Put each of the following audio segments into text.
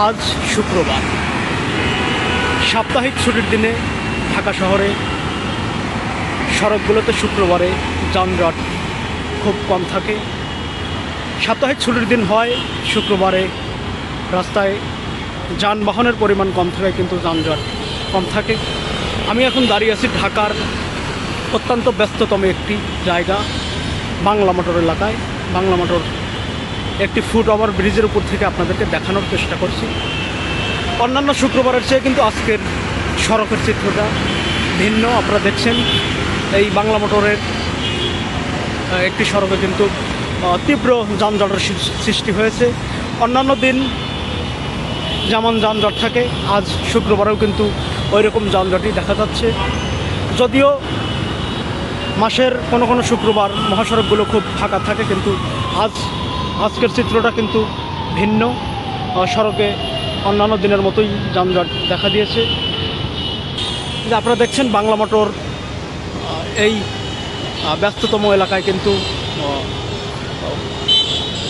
আজ শুক্রবার, সাপ্তাহিক ছুটির দিনে ঢাকা শহরে সড়কগুলোতে শুক্রবারে যানজট খুব কম থাকে। সাপ্তাহিক ছুটির দিন হয় শুক্রবারে রাস্তায় যানবাহনের পরিমাণ কম থাকায় কিন্তু যানজট কম থাকে। আমি এখন দাঁড়িয়ে আছি ঢাকার অত্যন্ত ব্যস্ততম একটি জায়গা, বাংলা মোটর এলাকায়। বাংলা মোটর একটি ফুট ওভার ব্রিজের উপর থেকে আপনাদেরকে দেখানোর চেষ্টা করছি। অন্যান্য শুক্রবারের চেয়ে কিন্তু আজকের সড়কের চিত্রটা ভিন্ন। আপনারা দেখছেন এই বাংলা মোটরের একটি সড়কে কিন্তু তীব্র যানজটের সৃষ্টি হয়েছে। অন্যান্য দিন যেমন যানজট থাকে, আজ শুক্রবারেও কিন্তু ওই রকম যানজটই দেখা যাচ্ছে। যদিও মাসের কোনো কোনো শুক্রবার মহাসড়কগুলো খুব ফাঁকা থাকে, কিন্তু আজকের চিত্রটা কিন্তু ভিন্ন। সড়কে অন্যান্য দিনের মতোই যানজট দেখা দিয়েছে। আপনারা দেখছেন বাংলা মোটর এই ব্যস্ততম এলাকায় কিন্তু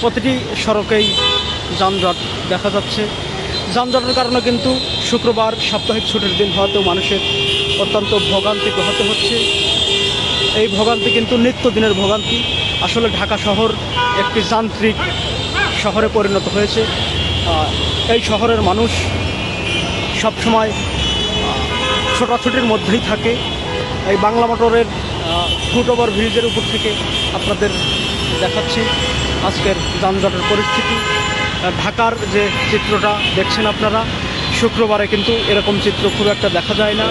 প্রতিটি সড়কেই যানজট দেখা যাচ্ছে। যানজটের কারণে কিন্তু শুক্রবার সাপ্তাহিক ছুটির দিন হওয়াতেও মানুষের অত্যন্ত ভোগান্তি পোহাতে হচ্ছে। এই ভোগান্তি কিন্তু নিত্যদিনের ভোগান্তি। আসলে ঢাকা শহর একটি যান্ত্রিক শহরে পরিণত হয়েছে। এই শহরের মানুষ সবসময় ছোটাছুটির মধ্যেই থাকে। এই বাংলা মোটরের ফুট ওভার ব্রিজের উপর থেকে আপনাদের দেখাচ্ছি আজকের যানজটের পরিস্থিতি। ঢাকার যে চিত্রটা দেখছেন আপনারা, শুক্রবারে কিন্তু এরকম চিত্র খুব একটা দেখা যায় না।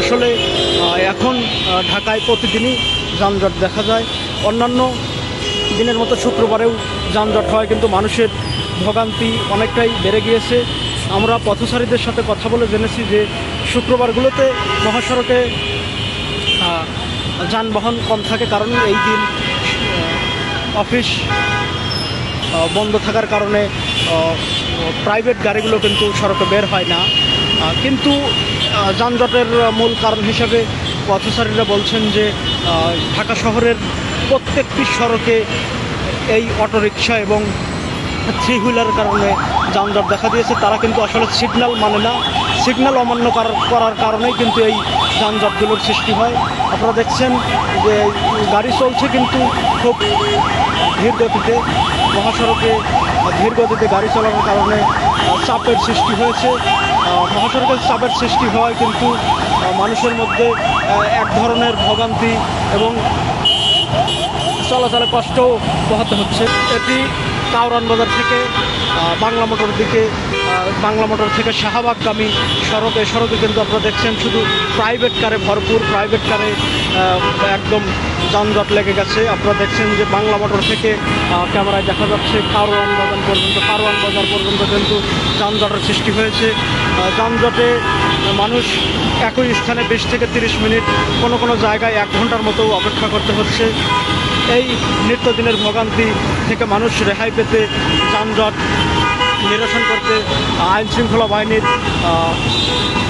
আসলে এখন ঢাকায় প্রতিদিনই যানজট দেখা যায়। অন্যান্য দিনের মতো শুক্রবারেও যানজট হয়, কিন্তু মানুষের ভোগান্তি অনেকটাই বেড়ে গিয়েছে। আমরা পথচারীদের সাথে কথা বলে জেনেছি যে শুক্রবারগুলোতে মহাসড়কে যানবাহন কম থাকে, কারণ এই দিন অফিস বন্ধ থাকার কারণে প্রাইভেট গাড়িগুলো কিন্তু সড়কে বের হয় না। কিন্তু যানজটের মূল কারণ হিসেবে পথচারীরা বলছেন যে ঢাকা শহরের প্রত্যেকটি সড়কে এই অটোরিকশা এবং থ্রি হুইলারের কারণে যানজট দেখা দিয়েছে। তারা কিন্তু আসলে সিগন্যাল মানে না, সিগন্যাল অমান্য করার কারণেই কিন্তু এই যানজটগুলোর সৃষ্টি হয়। আপনারা দেখছেন যে গাড়ি চলছে কিন্তু খুব ধীর গতিতে। মহাসড়কে ধীর গতিতে গাড়ি চালানোর কারণে চাপের সৃষ্টি হয়েছে। মহাসড়কের চাপের সৃষ্টি হওয়ায় কিন্তু মানুষের মধ্যে এক ধরনের ভোগান্তি এবং চলাচলে কষ্টও পোহাতে হচ্ছে। এটি কাউরান বাজার থেকে বাংলা মোটর থেকে শাহবাগগামী সড়কে কিন্তু আপনারা দেখছেন শুধু প্রাইভেট কারে ভরপুর। প্রাইভেট কারে একদম যানজট লেগে গেছে। আপনারা দেখছেন যে বাংলা মোটর থেকে ক্যামেরায় দেখা যাচ্ছে কারওয়ান বাজার পর্যন্ত কিন্তু যানজটের সৃষ্টি হয়েছে। যানজটে মানুষ একই স্থানে 20 থেকে 30 মিনিট, কোনো জায়গায় 1 ঘন্টার মতো অপেক্ষা করতে হচ্ছে। এই নিত্যদিনের ভোগান্তি থেকে মানুষ রেহাই পেতে, যানজট নিরসন করতে আইনশৃঙ্খলা বাহিনীর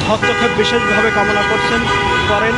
হস্তক্ষেপ বিশেষভাবে কামনা করেন।